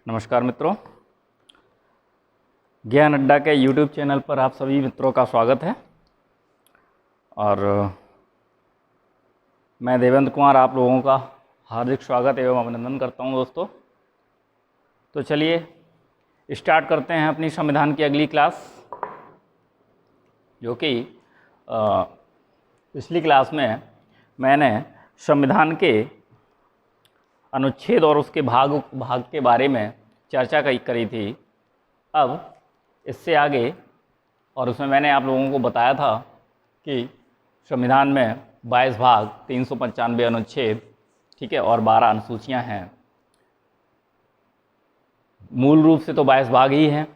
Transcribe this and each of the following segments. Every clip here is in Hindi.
नमस्कार मित्रों, ज्ञान अड्डा के YouTube चैनल पर आप सभी मित्रों का स्वागत है। और मैं देवेंद्र कुमार आप लोगों का हार्दिक स्वागत एवं अभिनंदन करता हूं दोस्तों। तो चलिए स्टार्ट करते हैं अपनी संविधान की अगली क्लास, जो कि पिछली क्लास में मैंने संविधान के अनुच्छेद और उसके भाग के बारे में चर्चा करी थी। अब इससे आगे, और उसमें मैंने आप लोगों को बताया था कि संविधान में 22 भाग, 395 अनुच्छेद, ठीक है, और 12 अनुसूचियां हैं। मूल रूप से तो 22 भाग ही हैं,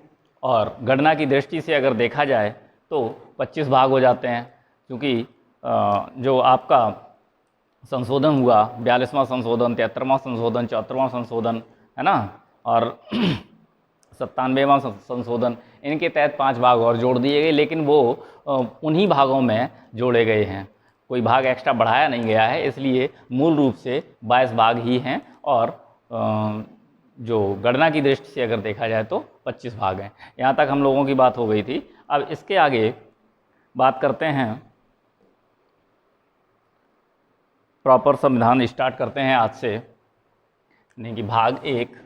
और गणना की दृष्टि से अगर देखा जाए तो 25 भाग हो जाते हैं, क्योंकि जो आपका संशोधन हुआ, 42वां संशोधन, 73वां संशोधन, 74वां संशोधन, है ना, और 97वां संशोधन, इनके तहत 5 भाग और जोड़ दिए गए, लेकिन वो उन्हीं भागों में जोड़े गए हैं, कोई भाग एक्स्ट्रा बढ़ाया नहीं गया है। इसलिए मूल रूप से 22 भाग ही हैं, और जो गणना की दृष्टि से अगर देखा जाए तो 25 भाग हैं। यहाँ तक हम लोगों की बात हो गई थी। अब इसके आगे बात करते हैं, प्रॉपर संविधान स्टार्ट करते हैं आज से, यानी कि भाग 1।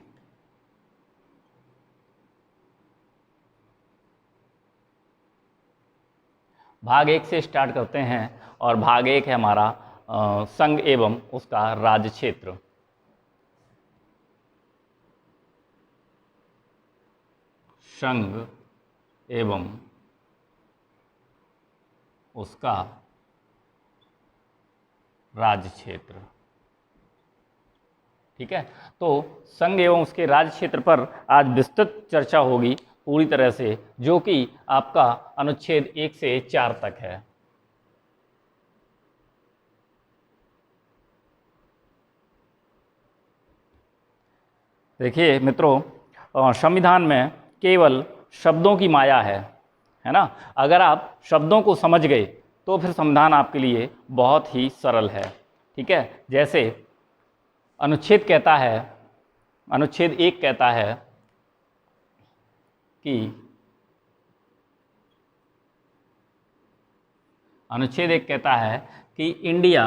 भाग 1 से स्टार्ट करते हैं, और भाग 1 है हमारा संघ एवं उसका राज्य क्षेत्र। संघ एवं उसका राज्य क्षेत्र, ठीक है। तो संघ एवं उसके राज्य क्षेत्र पर आज विस्तृत चर्चा होगी पूरी तरह से, जो कि आपका अनुच्छेद 1 से 4 तक है। देखिए मित्रों, संविधान में केवल शब्दों की माया है ना। अगर आप शब्दों को समझ गए तो फिर संविधान आपके लिए बहुत ही सरल है, ठीक है। जैसे अनुच्छेद कहता है, अनुच्छेद 1 कहता है कि अनुच्छेद 1 कहता है कि इंडिया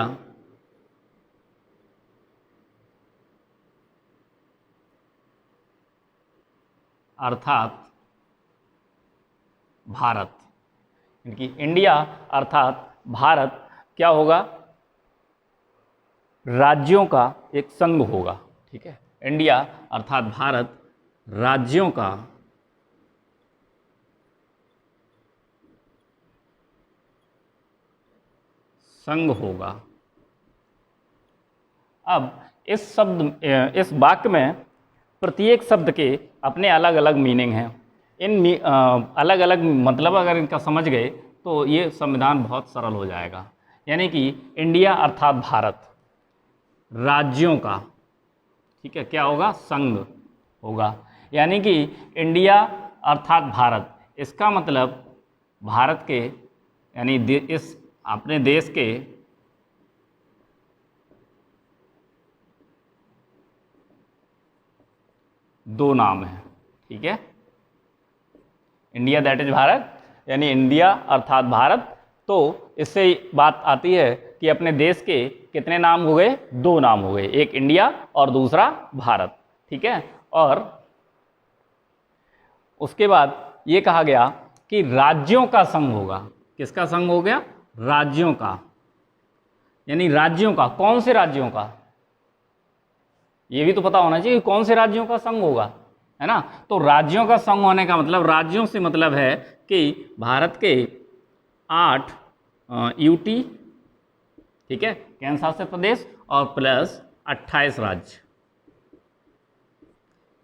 अर्थात भारत, इनकी इंडिया अर्थात भारत क्या होगा? राज्यों का एक संघ होगा, ठीक है। इंडिया अर्थात भारत राज्यों का संघ होगा। अब इस वाक्य में प्रत्येक शब्द के अपने अलग अलग मीनिंग हैं। इन अलग अलग मतलब अगर इनका समझ गए तो ये संविधान बहुत सरल हो जाएगा। यानी कि इंडिया अर्थात भारत राज्यों का, ठीक है, क्या होगा? संघ होगा। यानी कि इंडिया अर्थात भारत, इसका मतलब भारत के, यानी इस अपने देश के दो नाम हैं, ठीक है। इंडिया दैट इज भारत, यानी इंडिया अर्थात भारत। तो इससे बात आती है कि अपने देश के कितने नाम हो गए? 2 नाम हो गए, एक इंडिया और दूसरा भारत, ठीक है। और उसके बाद ये कहा गया कि राज्यों का संघ होगा। किसका संघ हो गया? राज्यों का। यानी राज्यों का, कौन से राज्यों का? ये भी तो पता होना चाहिए कौन से राज्यों का संघ होगा, है ना। तो राज्यों का संघ होने का मतलब, राज्यों से मतलब है कि भारत के 8 यूटी, ठीक है, केंद्र शासित प्रदेश, और प्लस 28 राज्य।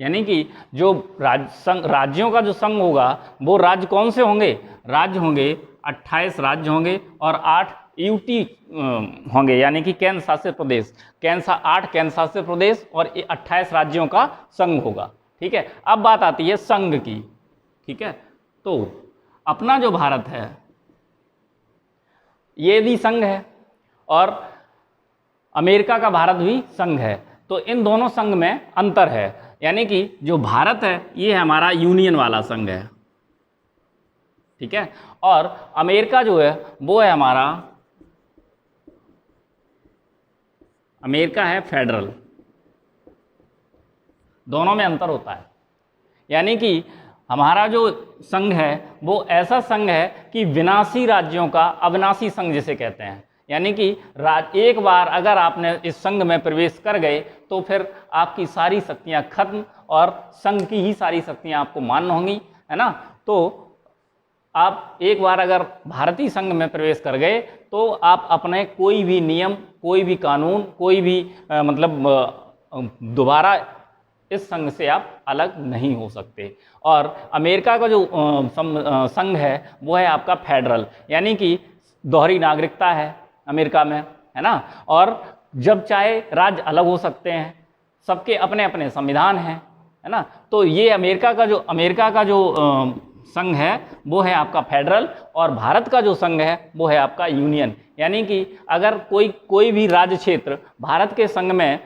यानी कि जो राज्यों का जो संघ होगा वो राज्य कौन से होंगे? राज्य होंगे 28 राज्य होंगे, और 8 यूटी होंगे, यानी कि केंद्र शासित प्रदेश। 8 केंद्र शासित प्रदेश और 28 राज्यों का संघ होगा, ठीक है। अब बात आती है संघ की, ठीक है। तो अपना जो भारत है ये भी संघ है, और अमेरिका का भारत भी संघ है। तो इन दोनों संघ में अंतर है। यानी कि जो भारत है ये हमारा यूनियन वाला संघ है, ठीक है। और अमेरिका जो है वो है हमारा, अमेरिका है फेडरल। दोनों में अंतर होता है, यानी कि हमारा जो संघ है वो ऐसा संघ है कि विनाशी राज्यों का अविनाशी संघ जिसे कहते हैं। यानी कि एक बार अगर आपने इस संघ में प्रवेश कर गए तो फिर आपकी सारी शक्तियां खत्म और संघ की ही सारी शक्तियां आपको मान्य होंगी, है ना। तो आप एक बार अगर भारतीय संघ में प्रवेश कर गए तो आप अपने कोई भी नियम, कोई भी कानून, कोई भी दोबारा इस संघ से आप अलग नहीं हो सकते। और अमेरिका का जो संघ है वो है आपका फेडरल, यानी कि दोहरी नागरिकता है अमेरिका में, है ना। और जब चाहे राज्य अलग हो सकते हैं, सबके अपने अपने संविधान हैं, है ना। तो ये अमेरिका का जो संघ है वो है आपका फेडरल, और भारत का जो संघ है वो है आपका यूनियन। यानी कि अगर कोई भी राज्य क्षेत्र भारत के संघ में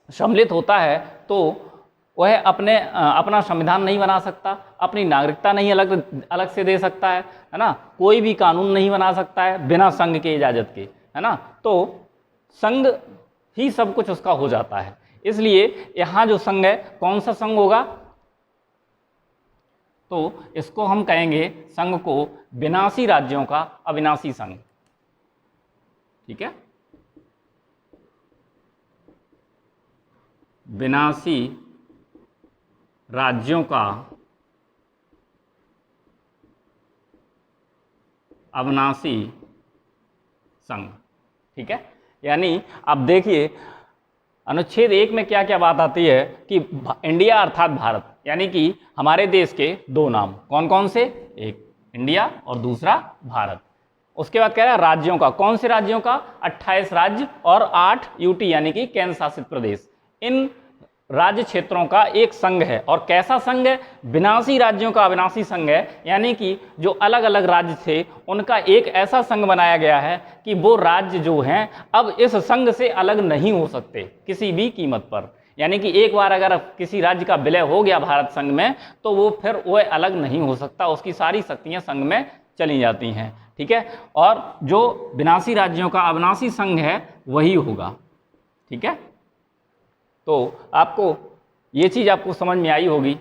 सम्मिलित होता है तो वह अपना संविधान नहीं बना सकता, अपनी नागरिकता नहीं अलग से दे सकता है ना। कोई भी कानून नहीं बना सकता है बिना संघ के इजाज़त के, है ना। तो संघ ही सब कुछ उसका हो जाता है। इसलिए यहाँ जो संघ है, कौन सा संघ होगा, तो इसको हम कहेंगे संघ को विनाशी राज्यों का अविनाशी संघ, ठीक है। विनाशी राज्यों का अविनाशी संघ, ठीक है। यानी अब देखिए अनुच्छेद 1 में क्या क्या बात आती है कि इंडिया अर्थात भारत, यानी कि हमारे देश के दो नाम, कौन कौन से, एक इंडिया और दूसरा भारत। उसके बाद कह रहा है राज्यों का, कौन से राज्यों का, 28 राज्य और 8 यूटी यानी कि केंद्र शासित प्रदेश। इन राज्य क्षेत्रों का एक संघ है। और कैसा संघ है, विनाशी राज्यों का अविनाशी संघ है। यानी कि जो अलग अलग राज्य थे उनका एक ऐसा संघ बनाया गया है कि वो राज्य जो हैं अब इस संघ से अलग नहीं हो सकते किसी भी कीमत पर। यानी कि एक बार अगर किसी राज्य का विलय हो गया भारत संघ में तो वो फिर वह अलग नहीं हो सकता, उसकी सारी शक्तियां संघ में चली जाती हैं, ठीक है। और जो विनाशी राज्यों का अविनाशी संघ है वही होगा, ठीक है। तो आपको ये चीज़ आपको समझ में आई होगी।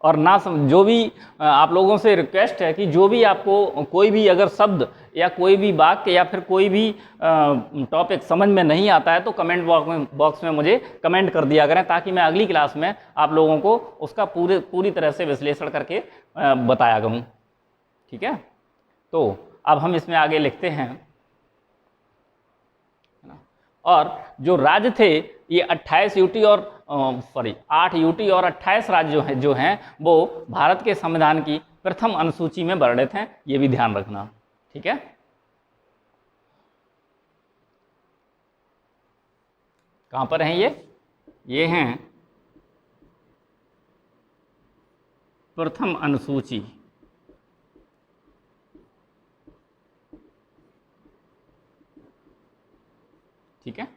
और ना जो भी आप लोगों से रिक्वेस्ट है कि जो भी आपको कोई भी अगर शब्द या कोई भी वाक्य या फिर कोई भी टॉपिक समझ में नहीं आता है तो कमेंट बॉक्स में मुझे कमेंट कर दिया करें, ताकि मैं अगली क्लास में आप लोगों को उसका पूरी तरह से विश्लेषण करके बताया करूँ, ठीक है। तो अब हम इसमें आगे लिखते हैं, और जो राज्य थे ये 28 यूटी और 8 यूटी और 28 राज्य जो हैं वो भारत के संविधान की प्रथम अनुसूची में वर्णित हैं, ये भी ध्यान रखना, ठीक है। कहाँ पर हैं ये हैं प्रथम अनुसूची, ठीक है।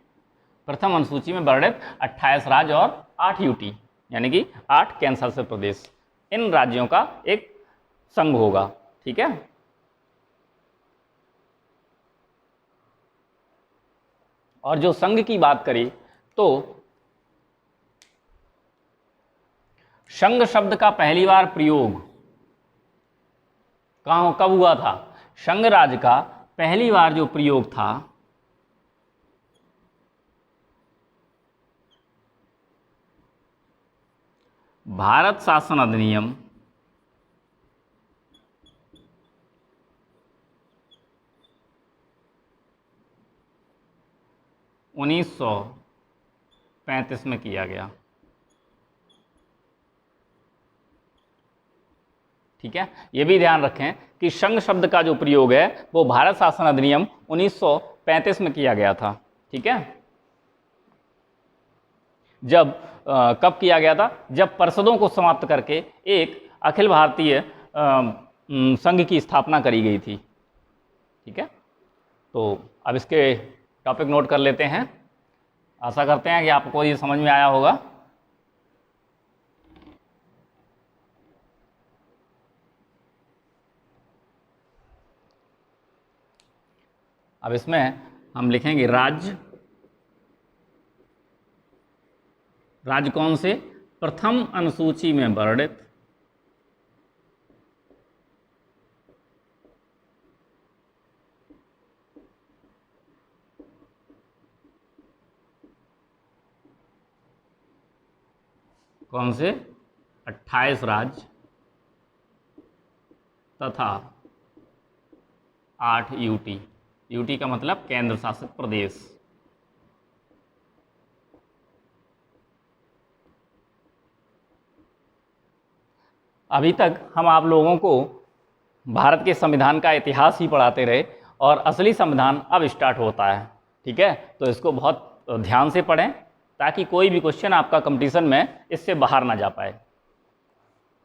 प्रथम अनुसूची में वर्णित 28 राज्य और 8 यूटी यानी कि 8 केंद्र शासित प्रदेश, इन राज्यों का एक संघ होगा, ठीक है। और जो संघ की बात करें तो संघ शब्द का पहली बार प्रयोग कब हुआ था, संघ राज्य का पहली बार जो प्रयोग था भारत शासन अधिनियम 1935 में किया गया, ठीक है। ये भी ध्यान रखें कि संघ शब्द का जो प्रयोग है वो भारत शासन अधिनियम 1935 में किया गया था, ठीक है। जब कब किया गया था, जब परिषदों को समाप्त करके एक अखिल भारतीय संघ की स्थापना करी गई थी, ठीक है। तो अब इसके टॉपिक नोट कर लेते हैं। आशा करते हैं कि आपको ये समझ में आया होगा। अब इसमें हम लिखेंगे राज्य। राज्य कौन से? प्रथम अनुसूची में वर्णित कौन से 28 राज्य तथा 8 यूटी। यूटी का मतलब केंद्र शासित प्रदेश। अभी तक हम आप लोगों को भारत के संविधान का इतिहास ही पढ़ाते रहे और असली संविधान अब स्टार्ट होता है। ठीक है, तो इसको बहुत ध्यान से पढ़ें ताकि कोई भी क्वेश्चन आपका कंपटीशन में इससे बाहर ना जा पाए।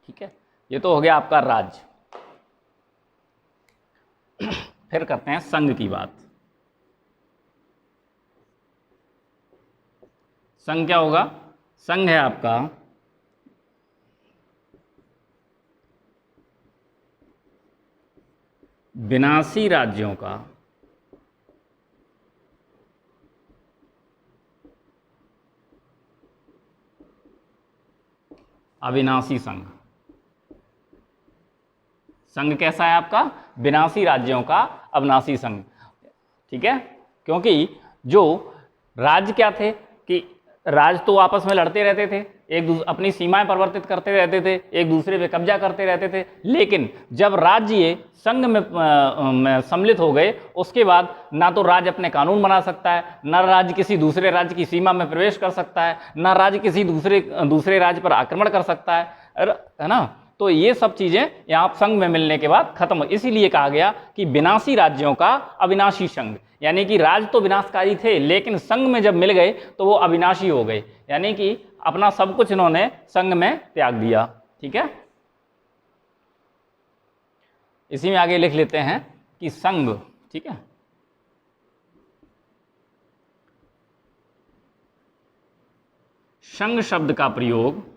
ठीक है, ये तो हो गया आपका राज्य। फिर करते हैं संघ की बात। संघ क्या होगा? संघ है आपका विनाशी राज्यों का अविनाशी संघ। संघ कैसा है आपका? विनाशी राज्यों का अविनाशी संघ। ठीक है, क्योंकि जो राज्य क्या थे कि राज्य तो आपस में लड़ते रहते थे, अपनी सीमाएं परिवर्तित करते रहते थे, एक दूसरे पे कब्जा करते रहते थे। लेकिन जब राज्य ये संघ में सम्मिलित हो गए, उसके बाद ना तो राज्य अपने कानून बना सकता है, ना राज्य किसी दूसरे राज्य की सीमा में प्रवेश कर सकता है, ना राज्य किसी दूसरे राज्य पर आक्रमण कर सकता है ना। तो ये सब चीजें यहाँ संघ में मिलने के बाद खत्म। इसीलिए कहा गया कि विनाशी राज्यों का अविनाशी संघ, यानी कि राज्य तो विनाशकारी थे लेकिन संघ में जब मिल गए तो वो अविनाशी हो गए, यानी कि अपना सब कुछ इन्होंने संघ में त्याग दिया। ठीक है, इसी में आगे लिख लेते हैं कि संघ। ठीक है, संघ शब्द का प्रयोग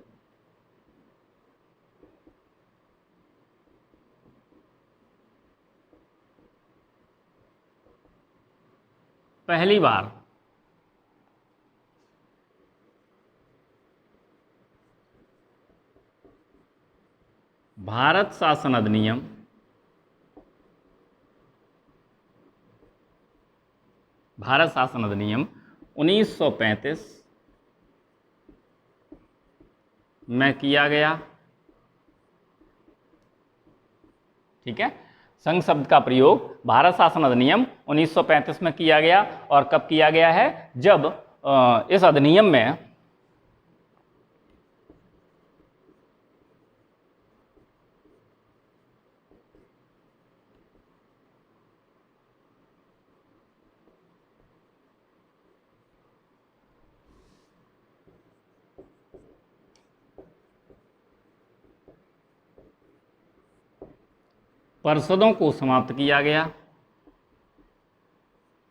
पहली बार भारत शासन अधिनियम 1935 में किया गया। ठीक है, संघ शब्द का प्रयोग भारत शासन अधिनियम 1935 में किया गया। और कब किया गया है? जब इस अधिनियम में परिषदों को समाप्त किया गया।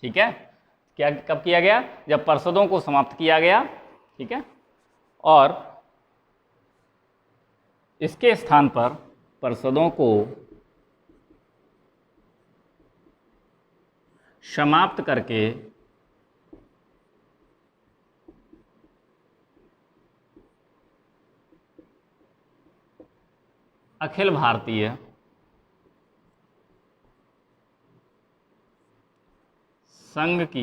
ठीक है, क्या कब किया गया? जब परिषदों को समाप्त किया गया। ठीक है, और इसके स्थान पर परिषदों को समाप्त करके अखिल भारतीय संघ की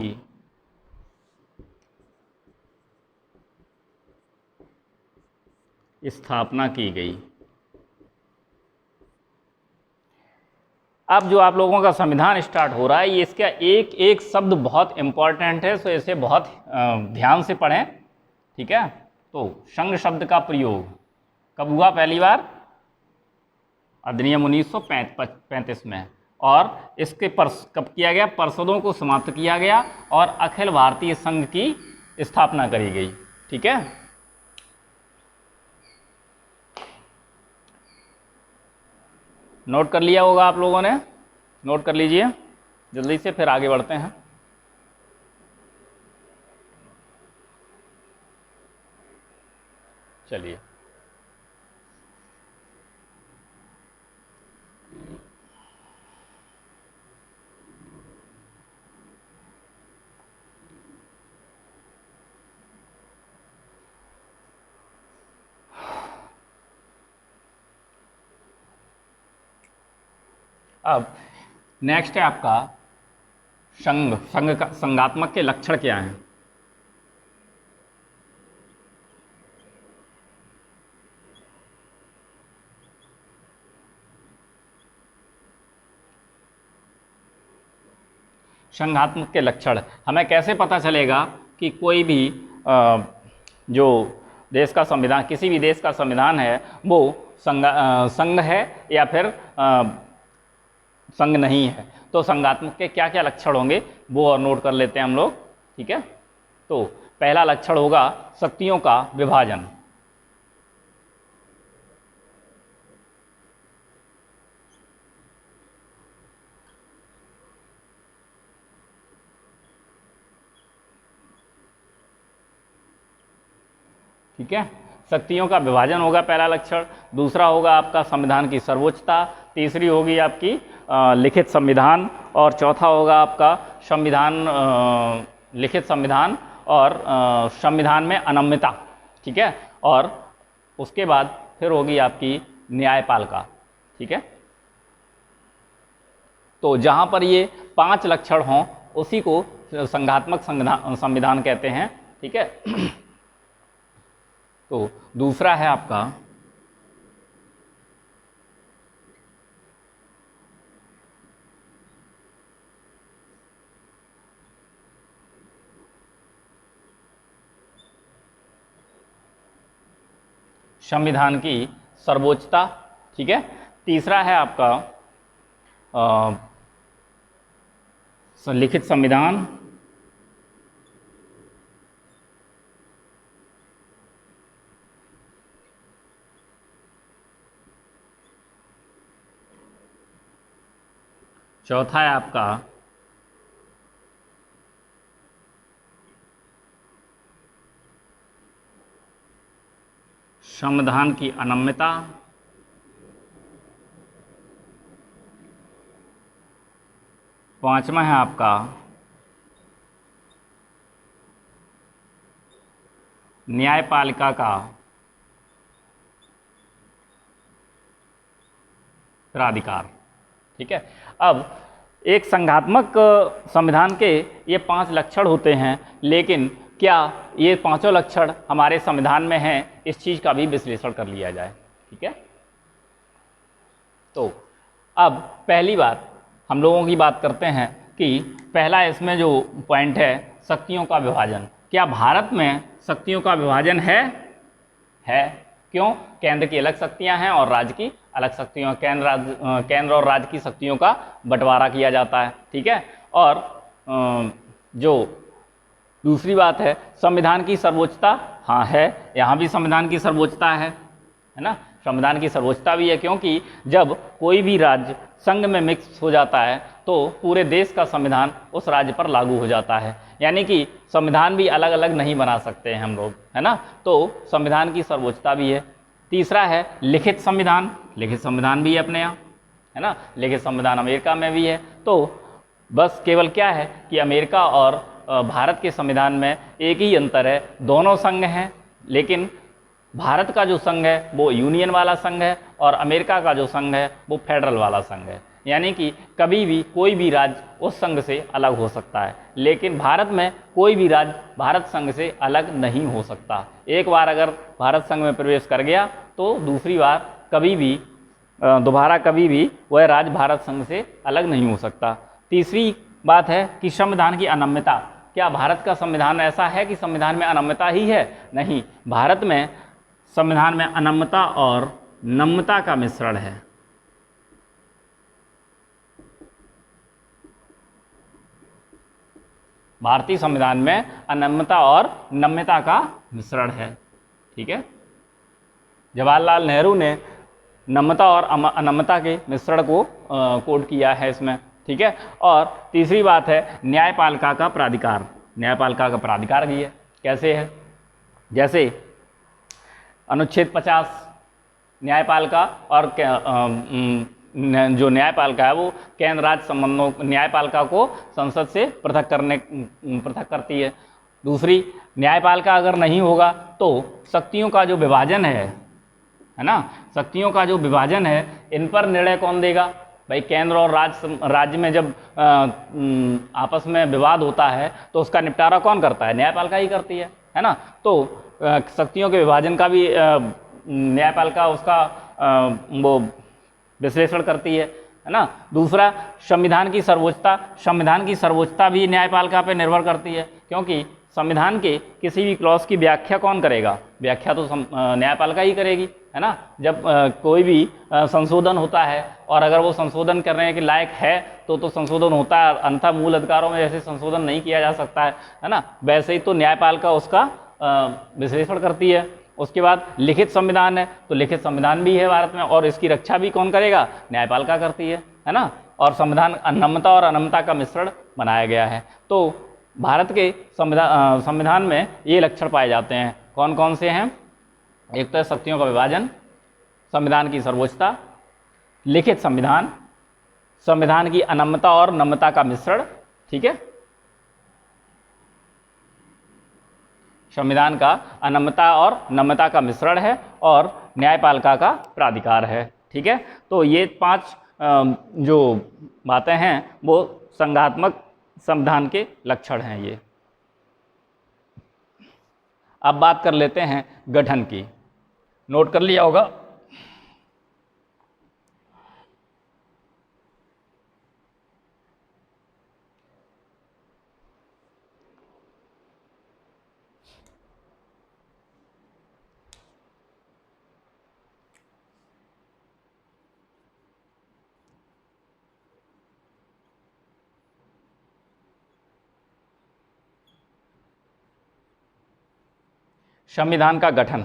स्थापना की गई। अब जो आप लोगों का संविधान स्टार्ट हो रहा है, ये इसका एक एक शब्द बहुत इंपॉर्टेंट है, सो इसे बहुत ध्यान से पढ़ें। ठीक है, तो संघ शब्द का प्रयोग कब हुआ पहली बार? अधिनियम 1935 में। और इसके कब किया गया? परिषदों को समाप्त किया गया और अखिल भारतीय संघ की स्थापना करी गई। ठीक है, नोट कर लिया होगा आप लोगों ने, नोट कर लीजिए जल्दी से, फिर आगे बढ़ते हैं। चलिए, अब नेक्स्ट है आपका संघ। संघ का संघात्मक के लक्षण क्या हैं? संघात्मक के लक्षण हमें कैसे पता चलेगा कि कोई भी जो देश का संविधान, किसी भी देश का संविधान है वो संघ है या फिर संघ नहीं है? तो संघात्मक के क्या क्या लक्षण होंगे वो और नोट कर लेते हैं हम लोग, ठीक है। तो पहला लक्षण होगा शक्तियों का विभाजन। ठीक है, शक्तियों का विभाजन होगा पहला लक्षण। दूसरा होगा आपका संविधान की सर्वोच्चता। तीसरी होगी आपकी लिखित संविधान। और चौथा होगा आपका लिखित संविधान और संविधान में अनम्यता। ठीक है, और उसके बाद फिर होगी आपकी न्यायपालिका। ठीक है, तो जहाँ पर ये 5 लक्षण हों उसी को संघात्मक संविधान कहते हैं। ठीक है, तो दूसरा है आपका संविधान की सर्वोच्चता। ठीक है, तीसरा है आपका लिखित संविधान। चौथा है आपका संविधान की अनम्यता। पांचवा है आपका न्यायपालिका का प्राधिकार। ठीक है, अब एक संघात्मक संविधान के ये 5 लक्षण होते हैं, लेकिन क्या ये पांचों लक्षण हमारे संविधान में हैं, इस चीज़ का भी विश्लेषण कर लिया जाए। ठीक है, तो अब पहली बात हम लोगों की बात करते हैं कि पहला इसमें जो पॉइंट है शक्तियों का विभाजन। क्या भारत में शक्तियों का विभाजन है? क्यों? केंद्र की अलग शक्तियां हैं और राज्य की अलग शक्तियां। केंद्र और राज्य की शक्तियों का बंटवारा किया जाता है। ठीक है, और जो दूसरी बात है संविधान की सर्वोच्चता। हाँ है, यहाँ भी संविधान की सर्वोच्चता है ना, संविधान की सर्वोच्चता भी है, क्योंकि जब कोई भी राज्य संघ में मिक्स हो जाता है तो पूरे देश का संविधान उस राज्य पर लागू हो जाता है। यानी कि संविधान भी अलग अलग नहीं बना सकते हैं हम लोग, है ना, तो संविधान की सर्वोच्चता भी है। तीसरा है लिखित संविधान। लिखित संविधान भी है अपने यहाँ, है ना, लिखित संविधान अमेरिका में भी है। तो बस केवल क्या है कि अमेरिका और भारत के संविधान में एक ही अंतर है, दोनों संघ हैं, लेकिन भारत का जो संघ है वो यूनियन वाला संघ है और अमेरिका का जो संघ है वो फेडरल वाला संघ है। यानी कि कभी भी कोई भी राज्य उस संघ से अलग हो सकता है, लेकिन भारत में कोई भी राज्य भारत संघ से अलग नहीं हो सकता। एक बार अगर भारत संघ में प्रवेश कर गया तो दूसरी बार कभी भी दोबारा कभी भी वह राज्य भारत संघ से अलग नहीं हो सकता। तीसरी बात है कि संविधान की अनम्यता। क्या भारत का संविधान ऐसा है कि संविधान में अनम्यता ही है? नहीं, भारत में संविधान में अनम्यता और नम्यता का मिश्रण है। भारतीय संविधान में अनम्यता और नम्यता का मिश्रण है। ठीक है, जवाहरलाल नेहरू ने नम्यता और अनम्यता के मिश्रण को कोड किया है इसमें। ठीक है, और तीसरी बात है न्यायपालिका का प्राधिकार। न्यायपालिका का प्राधिकार भी है। कैसे है? जैसे अनुच्छेद 50 न्यायपालिका और जो न्यायपालिका है वो केंद्र राज्य संबंधों, न्यायपालिका को संसद से पृथक करती है। दूसरी, न्यायपालिका अगर नहीं होगा तो शक्तियों का जो विभाजन है ना, शक्तियों का जो विभाजन है, इन पर निर्णय कौन देगा? भाई केंद्र और राज्य में जब आपस में विवाद होता है तो उसका निपटारा कौन करता है? न्यायपालिका ही करती है ना। तो शक्तियों के विभाजन का भी न्यायपालिका उसका वो विश्लेषण करती है ना। दूसरा, संविधान की सर्वोच्चता भी न्यायपालिका पर निर्भर करती है, क्योंकि संविधान के किसी भी क्लॉज की व्याख्या कौन करेगा? व्याख्या तो न्यायपालिका ही करेगी, है ना। जब कोई भी संशोधन होता है और अगर वो संशोधन करने के लायक है तो संशोधन होता है, अन्यथा मूल अधिकारों में जैसे संशोधन नहीं किया जा सकता है ना, वैसे ही तो न्यायपालिका उसका विश्लेषण करती है। उसके बाद लिखित संविधान है, तो लिखित संविधान भी है भारत में, और इसकी रक्षा भी कौन करेगा? न्यायपालिका करती है ना। और संविधान नम्यता और अनम्यता का मिश्रण बनाया गया है। तो भारत के संविधान में ये लक्षण पाए जाते हैं। कौन कौन से हैं? एक तो है शक्तियों का विभाजन, संविधान की सर्वोच्चता, लिखित संविधान, संविधान की अनम्यता और नम्यता का मिश्रण, ठीक है, संविधान का अनम्यता और नम्यता का मिश्रण है, और न्यायपालिका का प्राधिकार है, ठीक है। तो ये 5 जो बातें हैं वो संघात्मक संविधान के लक्षण हैं ये। अब बात कर लेते हैं गठन की। नोट कर लिया होगा। संविधान का गठन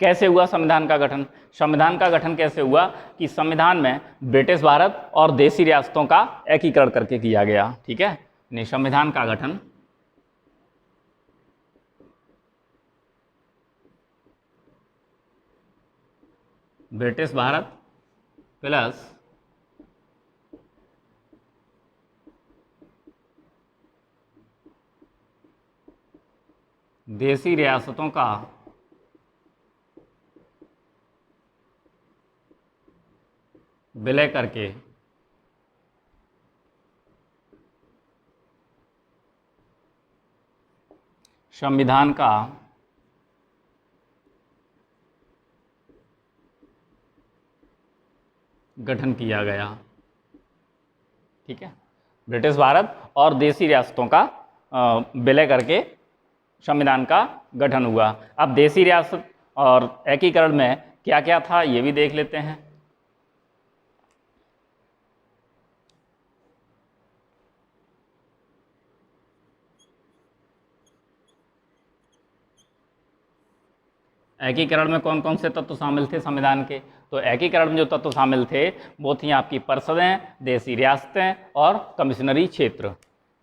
कैसे हुआ? संविधान का गठन कैसे हुआ कि संविधान में ब्रिटिश भारत और देशी रियासतों का एकीकरण करके किया गया, ठीक है। नहीं, संविधान का गठन ब्रिटिश भारत प्लस देशी रियासतों का विलय करके संविधान का गठन किया गया, ठीक है। ब्रिटिश भारत और देशी रियासतों का विलय करके संविधान का गठन हुआ। अब देशी रियासत और एकीकरण में क्या क्या था ये भी देख लेते हैं। एकीकरण में कौन कौन से तत्व शामिल थे संविधान के? तो एकीकरण में जो तत्व शामिल थे वो थी आपकी परिषदें, देशी रियासतें और कमिश्नरी क्षेत्र,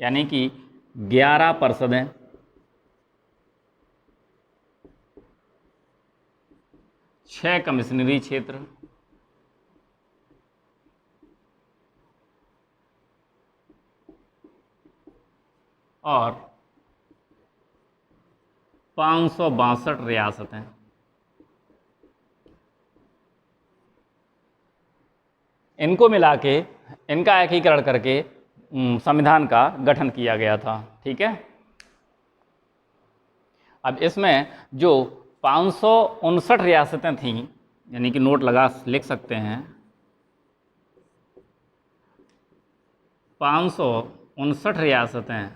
यानी कि 11 परिषदें, 6 कमिश्नरी क्षेत्र और 562 रियासतें। इनको मिला के, इनका एकीकरण करके संविधान का गठन किया गया था, ठीक है। अब इसमें जो 559 रियासतें थीं, यानी कि नोट लिख सकते हैं 559 रियासतें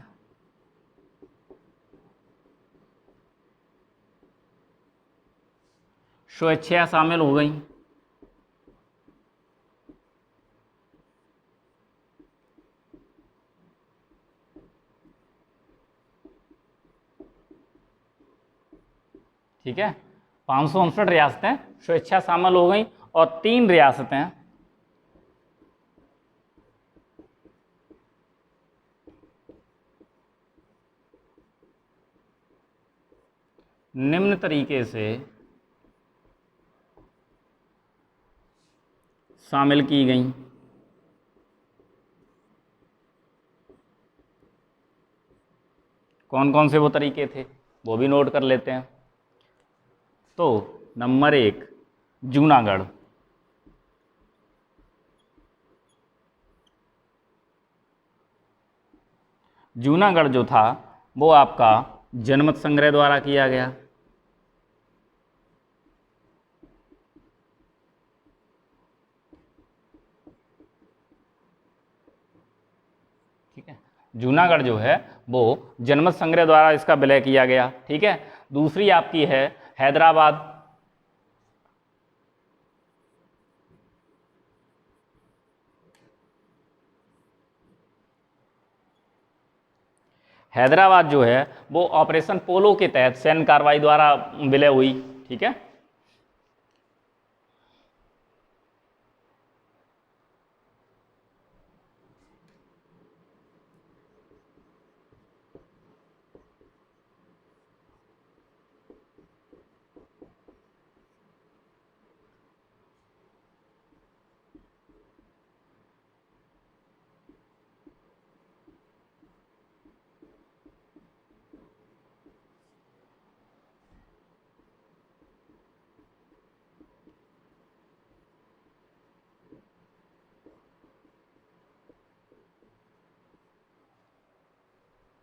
स्वेच्छा शामिल हो गई, ठीक है। 559 रियासतें स्वेच्छा शामिल हो गई और 3 रियासतें निम्न तरीके से शामिल की गईं। कौन कौन से वो तरीके थे वो भी नोट कर लेते हैं। तो नंबर 1, जूनागढ़। जूनागढ़ जो था वो आपका जनमत संग्रह द्वारा किया गया। ठीक है, जूनागढ़ जो है वो जनमत संग्रह द्वारा इसका विलय किया गया। ठीक है, दूसरी आपकी है हैदराबाद। हैदराबाद जो है वो ऑपरेशन पोलो के तहत सैन्य कार्रवाई द्वारा विलय हुई। ठीक है,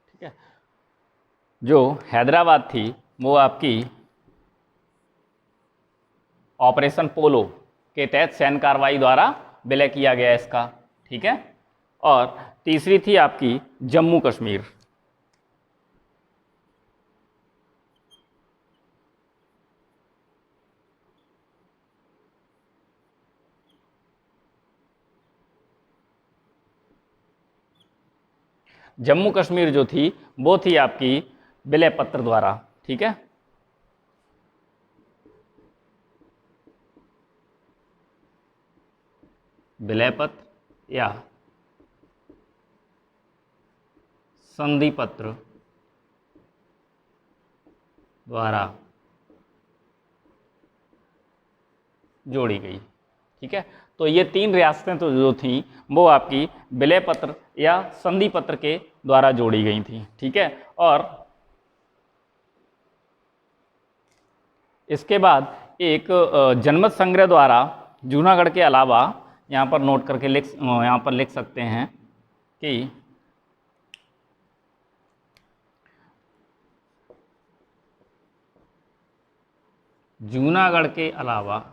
ठीक है, जो हैदराबाद थी वो आपकी ऑपरेशन पोलो के तहत सैन्य कार्रवाई द्वारा विलय किया गया इसका। ठीक है, और तीसरी थी आपकी जम्मू कश्मीर। जम्मू कश्मीर जो थी वो थी आपकी विलय पत्र द्वारा। ठीक है, विलय पत्र या संधि पत्र द्वारा जोड़ी गई। ठीक है, तो ये 3 रियासतें तो जो थी वो आपकी विलय पत्र या संधि पत्र के द्वारा जोड़ी गई थी। ठीक है, और इसके बाद एक जनमत संग्रह द्वारा जूनागढ़ के अलावा यहाँ पर नोट करके यहाँ पर लिख सकते हैं कि जूनागढ़ के अलावा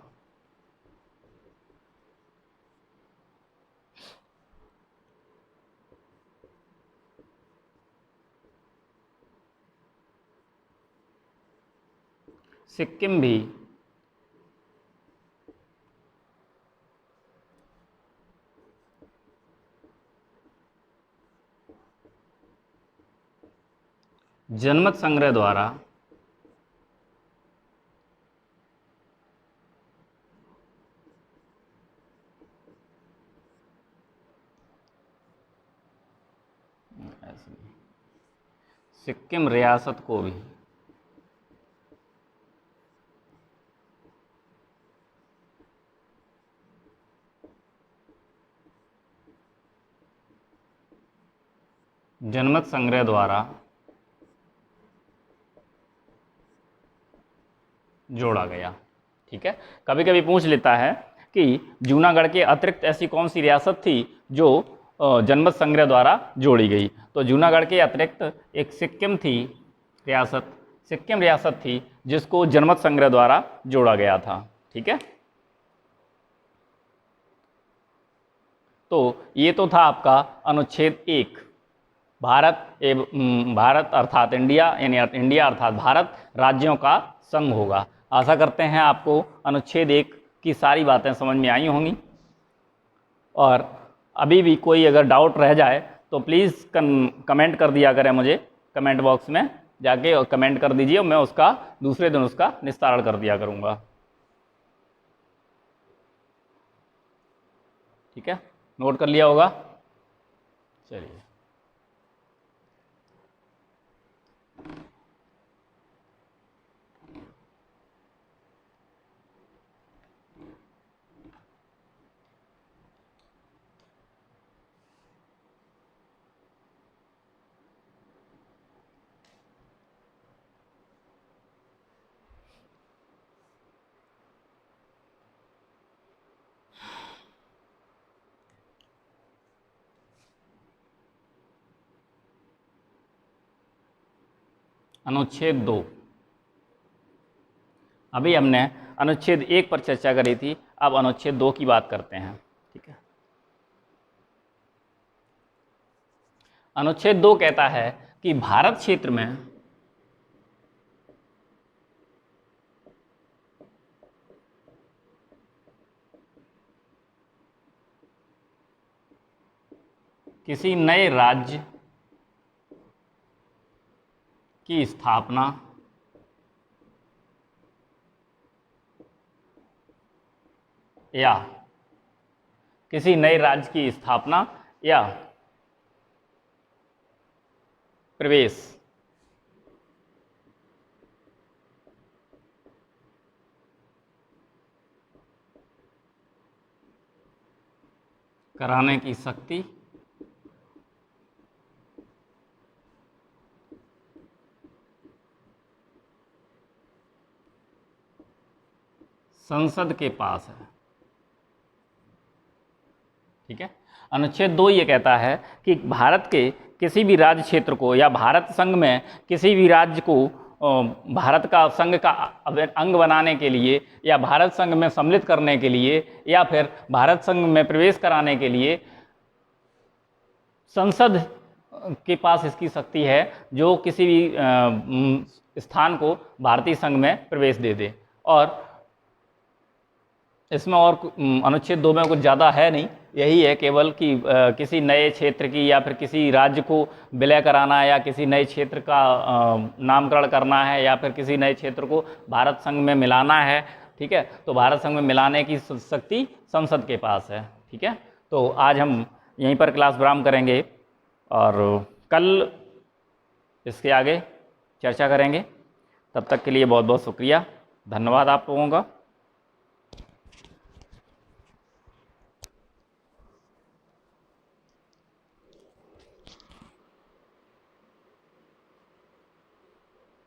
सिक्किम भी जनमत संग्रह द्वारा सिक्किम रियासत को भी जनमत संग्रह द्वारा जोड़ा गया। ठीक है, कभी कभी पूछ लेता है कि जूनागढ़ के अतिरिक्त ऐसी कौन सी रियासत थी जो जनमत संग्रह द्वारा जोड़ी गई। तो जूनागढ़ के अतिरिक्त एक सिक्किम थी रियासत, सिक्किम रियासत थी जिसको जनमत संग्रह द्वारा जोड़ा गया था। ठीक है, तो ये तो था आपका अनुच्छेद 1, भारत अर्थात इंडिया, यानी इंडिया अर्थात भारत राज्यों का संघ होगा। आशा करते हैं आपको अनुच्छेद 1 की सारी बातें समझ में आई होंगी, और अभी भी कोई अगर डाउट रह जाए तो प्लीज़ कमेंट कर दिया करें मुझे, कमेंट बॉक्स में जाके और कमेंट कर दीजिए, मैं उसका दूसरे दिन उसका निस्तारण कर दिया करूँगा। ठीक है, नोट कर लिया होगा। चलिए, अनुच्छेद 2। अभी हमने अनुच्छेद 1 पर चर्चा करी थी, अब अनुच्छेद 2 की बात करते हैं। ठीक है, अनुच्छेद 2 कहता है कि भारत क्षेत्र में किसी नए राज्य की स्थापना या किसी नए राज्य की स्थापना या प्रवेश कराने की शक्ति संसद के पास है। ठीक है, अनुच्छेद 2 ये कहता है कि भारत के किसी भी राज्य क्षेत्र को या भारत संघ में किसी भी राज्य को भारत का संघ का अंग बनाने के लिए या भारत संघ में सम्मिलित करने के लिए या फिर भारत संघ में प्रवेश कराने के लिए संसद के पास इसकी शक्ति है, जो किसी भी स्थान को भारतीय संघ में प्रवेश दे दे। और इसमें और अनुच्छेद 2 में कुछ ज़्यादा है नहीं, यही है केवल कि किसी नए क्षेत्र की या फिर किसी राज्य को विलय कराना या किसी नए क्षेत्र का नामकरण करना है या फिर किसी नए क्षेत्र को भारत संघ में मिलाना है। ठीक है, तो भारत संघ में मिलाने की शक्ति संसद के पास है। ठीक है, तो आज हम यहीं पर क्लास विराम करेंगे और कल इसके आगे चर्चा करेंगे। तब तक के लिए बहुत बहुत शुक्रिया, धन्यवाद आप लोगों का।